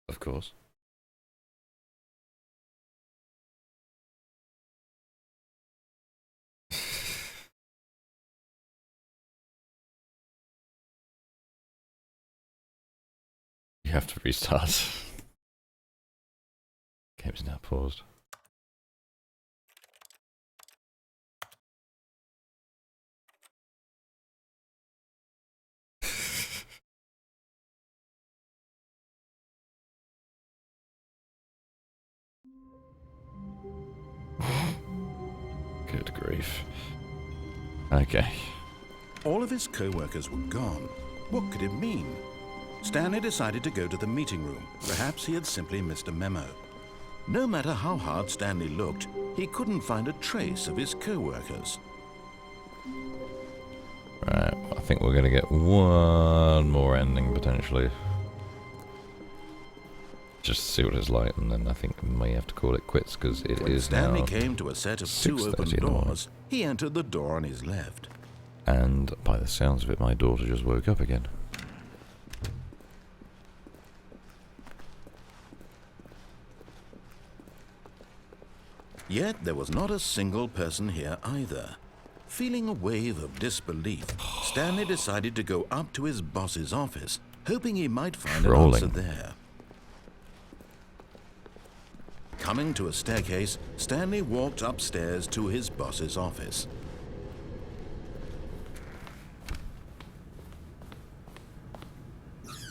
Of course. You have to restart. Game's now paused. Good grief. Okay. All of his co-workers were gone. What could it mean? Stanley decided to go to the meeting room. Perhaps he had simply missed a memo. No matter how hard Stanley looked, he couldn't find a trace of his co-workers. Right, I think we're gonna get one more ending potentially. Just to see what it's like, and then I think we may have to call it quits because it When is Stanley now came to a set of two open 6:30 in the morning. doors, he entered the door on his left. And by the sounds of it, my daughter just woke up again. Yet there was not a single person here either. Feeling a wave of disbelief, Stanley decided to go up to his boss's office, hoping he might find an answer there. Coming to a staircase, Stanley walked upstairs to his boss's office.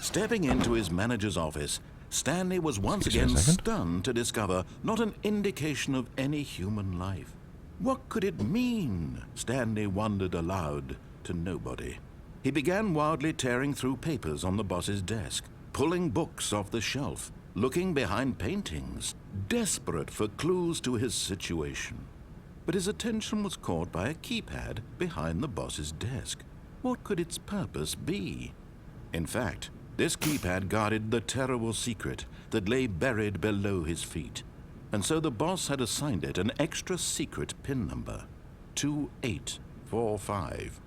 Stepping into his manager's office, Stanley was once again stunned to discover not an indication of any human life. What could it mean? Stanley wondered aloud to nobody. He began wildly tearing through papers on the boss's desk, pulling books off the shelf, looking behind paintings, desperate for clues to his situation. But his attention was caught by a keypad behind the boss's desk. What could its purpose be? In fact, this keypad guarded the terrible secret that lay buried below his feet. And so the boss had assigned it an extra secret PIN number, 2845.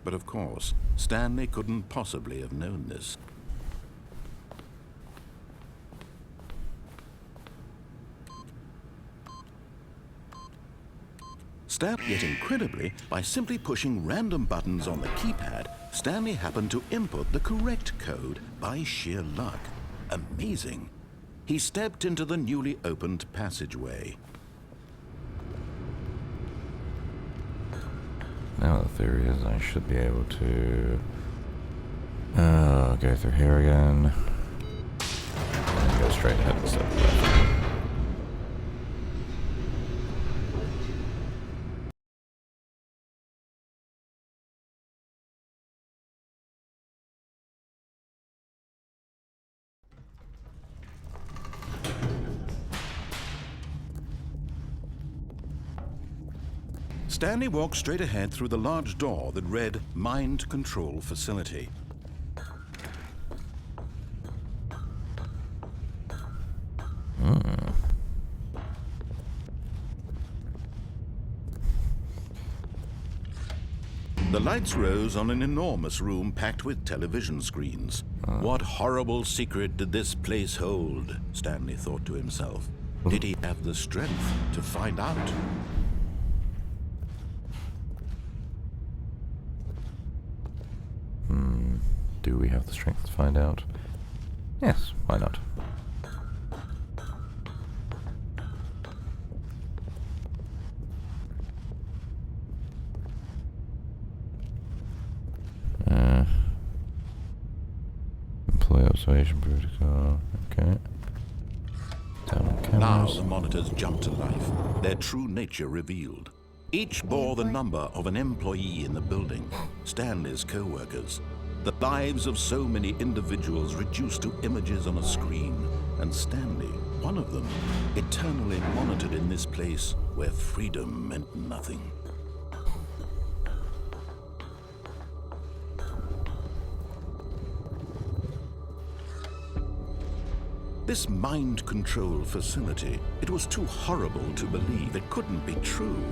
But of course, Stanley couldn't possibly have known this. Yet incredibly, by simply pushing random buttons on the keypad, Stanley happened to input the correct code by sheer luck. Amazing. He stepped into the newly opened passageway. Now the theory is I should be able to go through here again and go straight ahead instead of left. Stanley walked straight ahead through the large door that read Mind Control Facility. The lights rose on an enormous room packed with television screens. What horrible secret did this place hold? Stanley thought to himself. Did he have the strength to find out? Do we have the strength to find out? Yes, why not? Employee observation protocol, okay. Down on cameras. Now the monitors jumped to life, their true nature revealed. Each bore the number of an employee in the building, Stanley's co-workers. The lives of so many individuals reduced to images on a screen, and Stanley, one of them, eternally monitored in this place where freedom meant nothing. This mind control facility, it was too horrible to believe. It couldn't be true.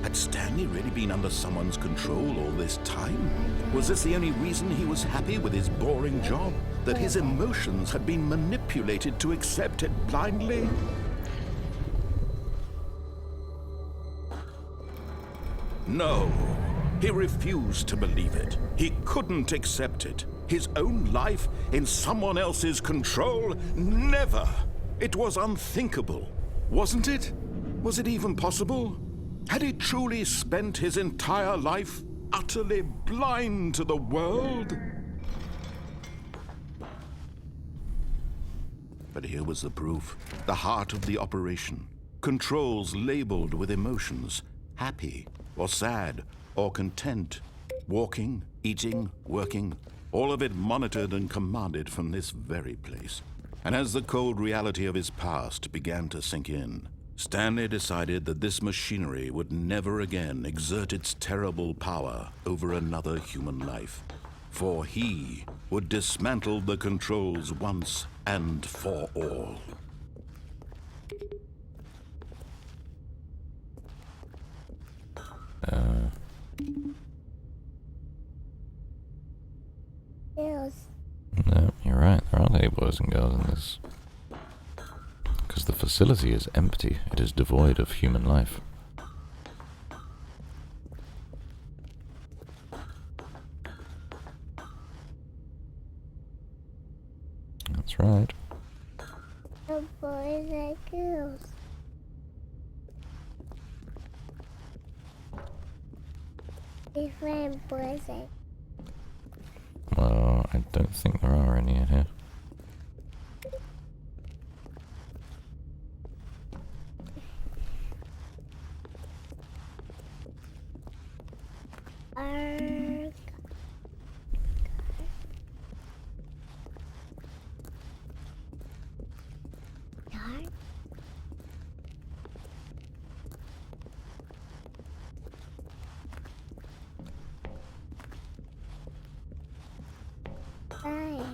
Had Stanley really been under someone's control all this time? Was this the only reason he was happy with his boring job? That his emotions had been manipulated to accept it blindly? No, he refused to believe it. He couldn't accept it. His own life in someone else's control? Never! It was unthinkable, wasn't it? Was it even possible? Had he truly spent his entire life utterly blind to the world? But here was the proof. The heart of the operation. Controls labeled with emotions. Happy, or sad, or content. Walking, eating, working. All of it monitored and commanded from this very place. And as the cold reality of his past began to sink in, Stanley decided that this machinery would never again exert its terrible power over another human life. For he would dismantle the controls once and for all. Yes. No, you're right. There aren't any boys and girls in this. Because the facility is empty. It is devoid of human life. That's right. The boys and girls. Different boys and Well, I don't think there are any in here. arg. Dark. Bye.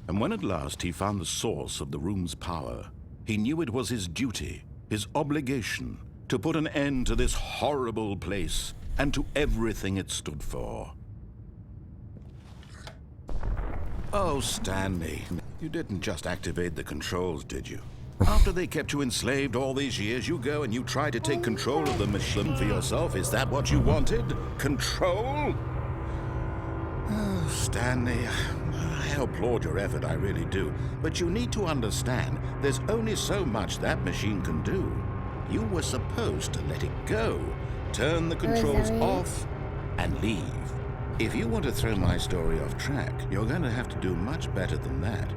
And when at last he found the source of the room's power, he knew it was his duty, his obligation, to put an end to this horrible place and to everything it stood for. Oh, Stanley, you didn't just activate the controls, did you? After they kept you enslaved all these years, you go and you try to take control of the machine for yourself. Is that what you wanted? Control? Oh, Stanley, I applaud your effort, I really do. But you need to understand, there's only so much that machine can do. You were supposed to let it go, turn the controls off, and leave. If you want to throw my story off track, you're going to have to do much better than that.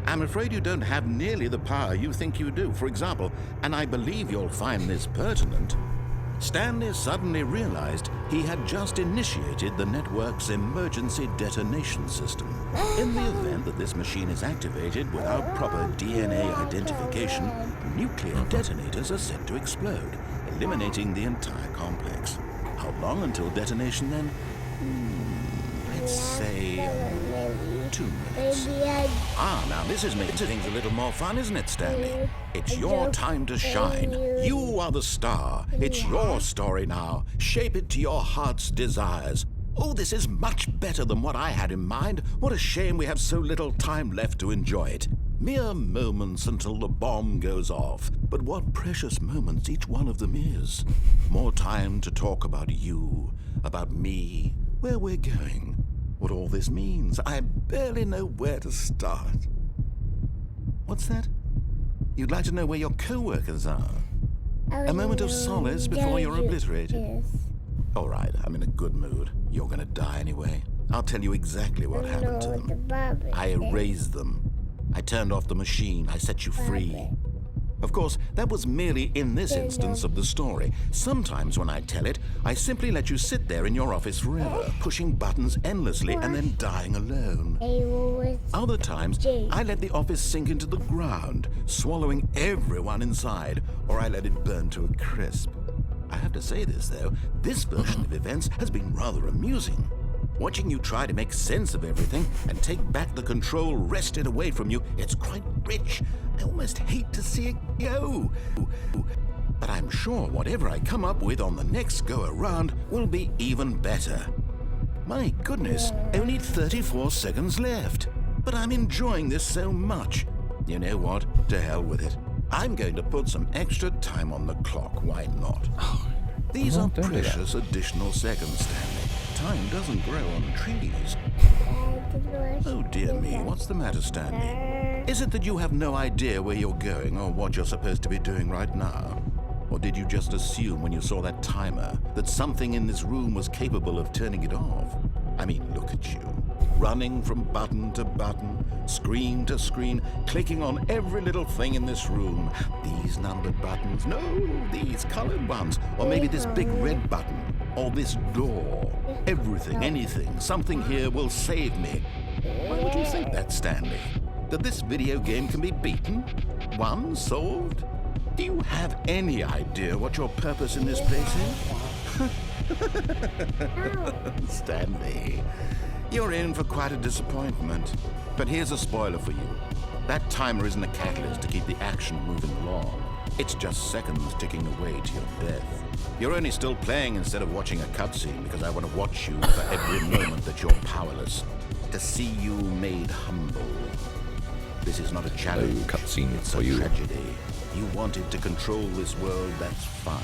I'm afraid you don't have nearly the power you think you do. For example, and I believe you'll find this pertinent, Stanley suddenly realized he had just initiated the network's emergency detonation system. In the event that this machine is activated without proper DNA identification, nuclear detonators are set to explode, eliminating the entire complex. How long until detonation then? Let's say 2 minutes. Now this is making things a little more fun, isn't it, Stanley? It's your time to shine. You are the star. It's your story now. Shape it to your heart's desires. Oh, this is much better than what I had in mind. What a shame we have so little time left to enjoy it. Mere moments until the bomb goes off. But what precious moments each one of them is. More time to talk about you, about me, where we're going, what all this means. I barely know where to start. What's that? You'd like to know where your co-workers are? A moment of solace before you're obliterated? Yes. All right, I'm in a good mood. You're gonna die anyway. I'll tell you exactly what happened to them. I erased them. I turned off the machine. I set you free. Of course, that was merely in this instance of the story. Sometimes when I tell it, I simply let you sit there in your office forever, pushing buttons endlessly and then dying alone. Other times, I let the office sink into the ground, swallowing everyone inside, or I let it burn to a crisp. I have to say this, though, this version of events has been rather amusing. Watching you try to make sense of everything and take back the control wrested away from you, it's quite rich. I almost hate to see it go. But I'm sure whatever I come up with on the next go around will be even better. My goodness, only 34 seconds left. But I'm enjoying this so much. You know what? To hell with it. I'm going to put some extra time on the clock. Why not? These are precious additional seconds, Stanley. Time doesn't grow on trees. Oh dear me, what's the matter, Stanley? Is it that you have no idea where you're going or what you're supposed to be doing right now? Or did you just assume when you saw that timer that something in this room was capable of turning it off? I mean, look at you. Running from button to button, screen to screen, clicking on every little thing in this room. These numbered buttons, no, these colored ones. Or maybe this big red button, or this door. Everything, anything, something here will save me. Why would you think that, Stanley? That this video game can be beaten? Won? Solved? Do you have any idea what your purpose in this place is? Stanley, you're in for quite a disappointment. But here's a spoiler for you. That timer isn't a catalyst to keep the action moving along. It's just seconds ticking away to your death. You're only still playing instead of watching a cutscene because I want to watch you for every moment that you're powerless. To see you made humble. This is not a challenge. No cutscene It's for a you. tragedy. You wanted to control this world, that's fine.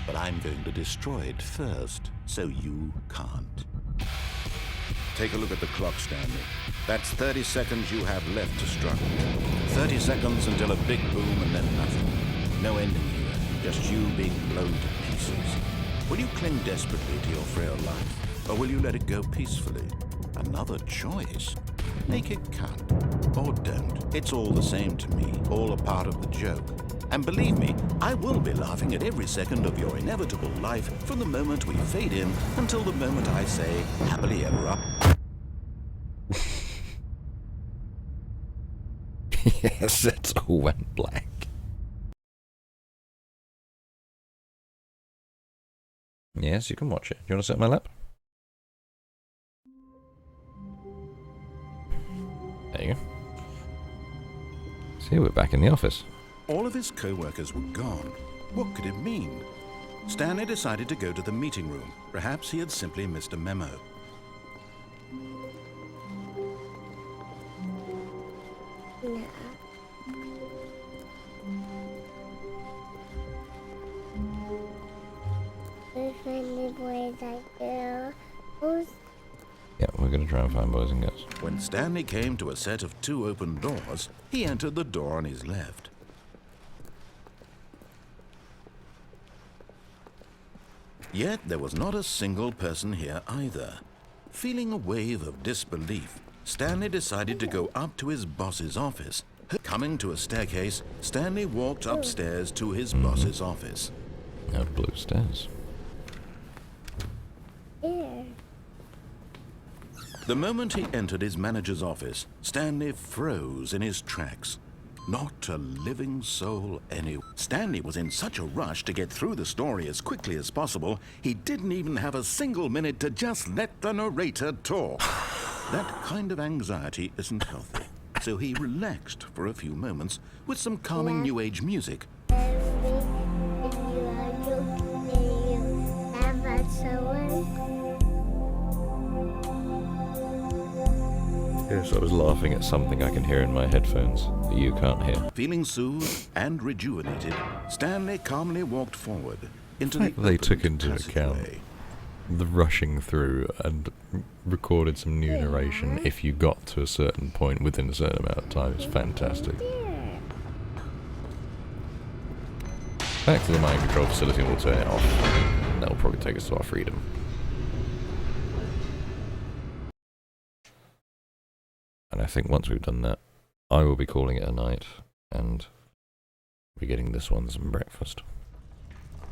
But I'm going to destroy it first, so you can't. Take a look at the clock, Stanley. That's 30 seconds you have left to struggle. 30 seconds until a big boom and then nothing. No ending here, just you being blown to pieces. Will you cling desperately to your frail life, or will you let it go peacefully? Another choice. Make it count, or don't. It's all the same to me, all a part of the joke. And believe me, I will be laughing at every second of your inevitable life from the moment we fade in until the moment I say, happily ever after. Yes, it all went black. Yes, you can watch it. Do you want to sit on my lap? There you go. See, we're back in the office. All of his co-workers were gone. What could it mean? Stanley decided to go to the meeting room. Perhaps he had simply missed a memo. No. We find the boys and girls. Yeah, we're going to try and find boys and girls. When Stanley came to a set of 2 open doors, he entered the door on his left. Yet there was not a single person here either. Feeling a wave of disbelief, Stanley decided to go up to his boss's office. Coming to a staircase, Stanley walked upstairs to his boss's office. Out blue stairs. Here. The moment he entered his manager's office, Stanley froze in his tracks. Not a living soul anywhere. Stanley was in such a rush to get through the story as quickly as possible, he didn't even have a single minute to just let the narrator talk. That kind of anxiety isn't healthy. So he relaxed for a few moments with some calming new age music. Yes, I was laughing at something I can hear in my headphones that you can't hear. Feeling soothed and rejuvenated, Stanley calmly walked forward into Like the they open took into account passageway. the rushing through and recorded some new narration if you got to a certain point within a certain amount of time. It's fantastic. Back to the mind control facility and we'll turn it off. That'll probably take us to our freedom. And I think once we've done that, I will be calling it a night and be getting this one some breakfast.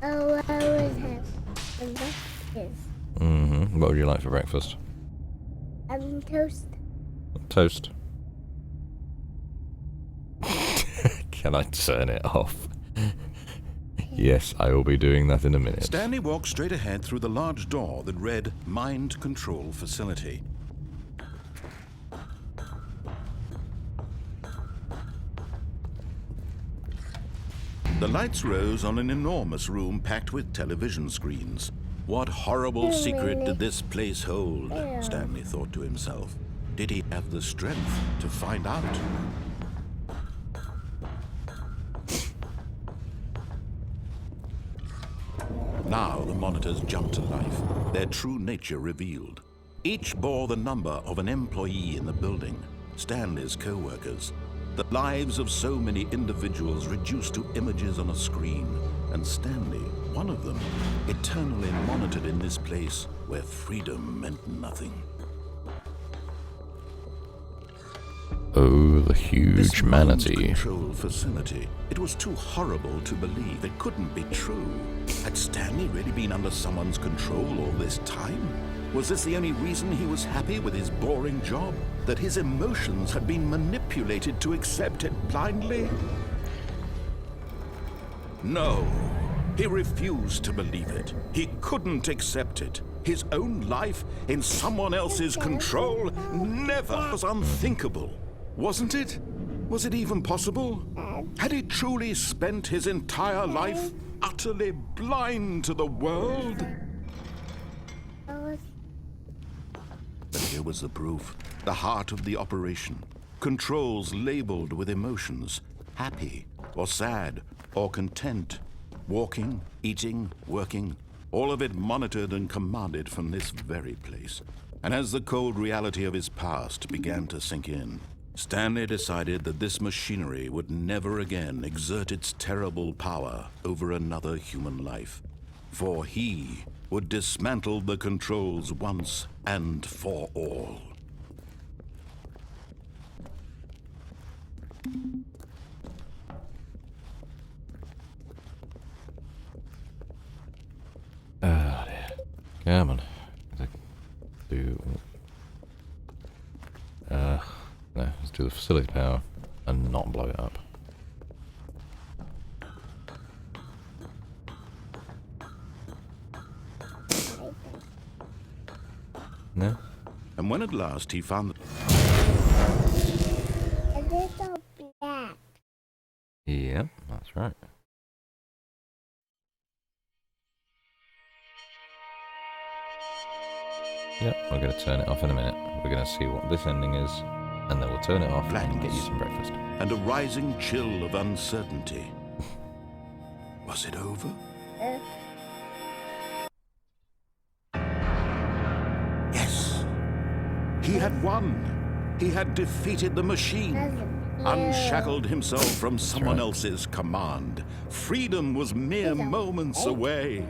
Oh, I would have some breakfast. Mm-hmm. What would you like for breakfast? Toast. Toast. Can I turn it off? Yes, I will be doing that in a minute. Stanley walked straight ahead through the large door that read Mind Control Facility. The lights rose on an enormous room packed with television screens. What horrible secret did this place hold? Stanley thought to himself. Did he have the strength to find out? Now the monitors jumped to life, their true nature revealed. Each bore the number of an employee in the building, Stanley's co-workers. The lives of so many individuals reduced to images on a screen, and Stanley, one of them, eternally monitored in this place where freedom meant nothing. Oh, the huge This manatee. mind control facility. It was too horrible to believe. It couldn't be true. Had Stanley really been under someone's control all this time? Was this the only reason he was happy with his boring job? That his emotions had been manipulated to accept it blindly? No. He refused to believe it. He couldn't accept it. His own life in someone else's control never was unthinkable. Wasn't it? Was it even possible? Had he truly spent his entire life utterly blind to the world? But here was the proof. The heart of the operation. Controls labeled with emotions. Happy, or sad, or content. Walking, eating, working. All of it monitored and commanded from this very place. And as the cold reality of his past began to sink in, Stanley decided that this machinery would never again exert its terrible power over another human life. For he would dismantle the controls once and for all. Ah, dear. Come on. No, let's do the facility power and not blow it up. No? And when at last he found A little black. Yep, that's right. Yep, we're going to turn it off in a minute. We're going to see what this ending is, and then we'll turn it off and get you some breakfast. and a rising chill of uncertainty. Was it over? Yes. He had won. He had defeated the machine. Unshackled himself from someone else's command. Freedom was mere moments away.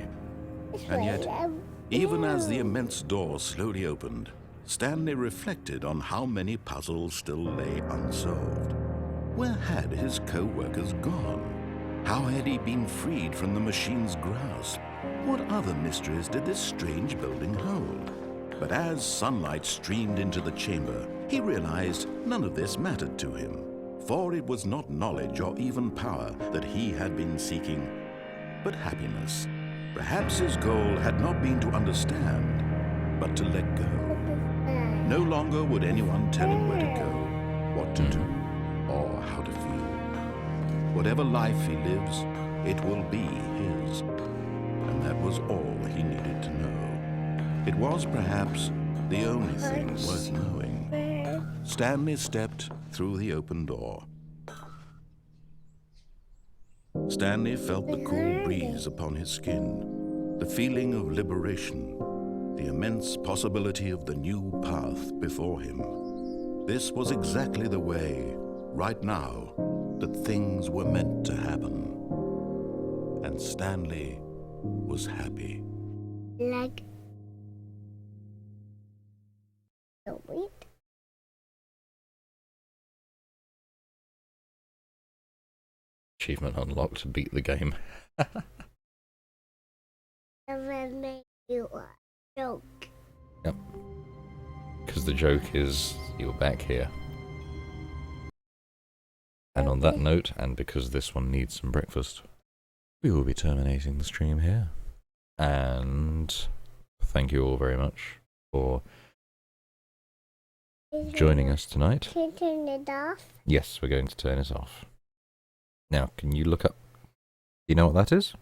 And yet, even as the immense door slowly opened, Stanley reflected on how many puzzles still lay unsolved. Where had his co-workers gone? How had he been freed from the machine's grasp? What other mysteries did this strange building hold? But as sunlight streamed into the chamber, he realized none of this mattered to him. For it was not knowledge or even power that he had been seeking, but happiness. Perhaps his goal had not been to understand, but to let go. No longer would anyone tell him where to go, what to do, or how to feel. Whatever life he lives, it will be his. And that was all he needed to know. It was perhaps the only thing worth knowing. Stanley stepped through the open door. Stanley felt the cool breeze upon his skin, the feeling of liberation, the immense possibility of the new path before him. This was exactly the way, right now, that things were meant to happen. And Stanley was happy. Like the wheat. Achievement unlocked to beat the game. And then make you a joke. Yep. Because the joke is you're back here. And on that note, and because this one needs some breakfast, we will be terminating the stream here. And thank you all very much for joining us tonight. Can you turn it off? Yes, we're going to turn it off. Now, can you look up? Do you know what that is?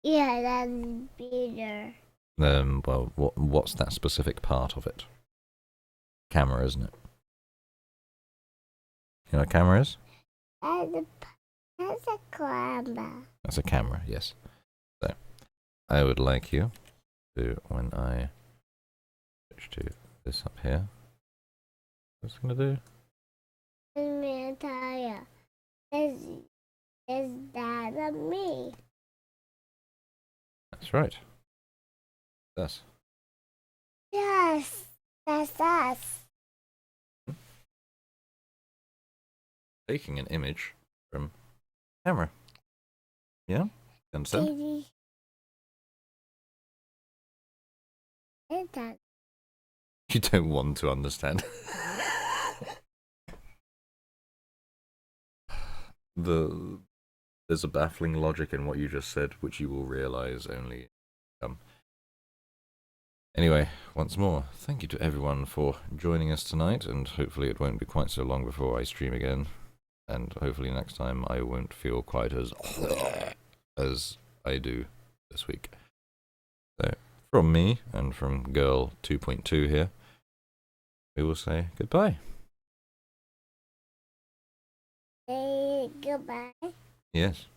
Yeah, that's better. Well, what's that specific part of it? Camera, isn't it? You know what a camera is? That's a camera. That's a camera, yes. So, I would like you to, when I switch to this up here, what's it going to do? Let me tell you. Is that a me? That's right. That's Yes, that's us. taking an image from camera. Yeah? You understand? Baby. Is that? You don't want to understand. There's a baffling logic in what you just said, which you will realise only Anyway, once more, thank you to everyone for joining us tonight, and hopefully it won't be quite so long before I stream again, and hopefully next time I won't feel quite as I do this week. So, from me, and from Girl 2.2 here, we will say goodbye. Say goodbye. Yes.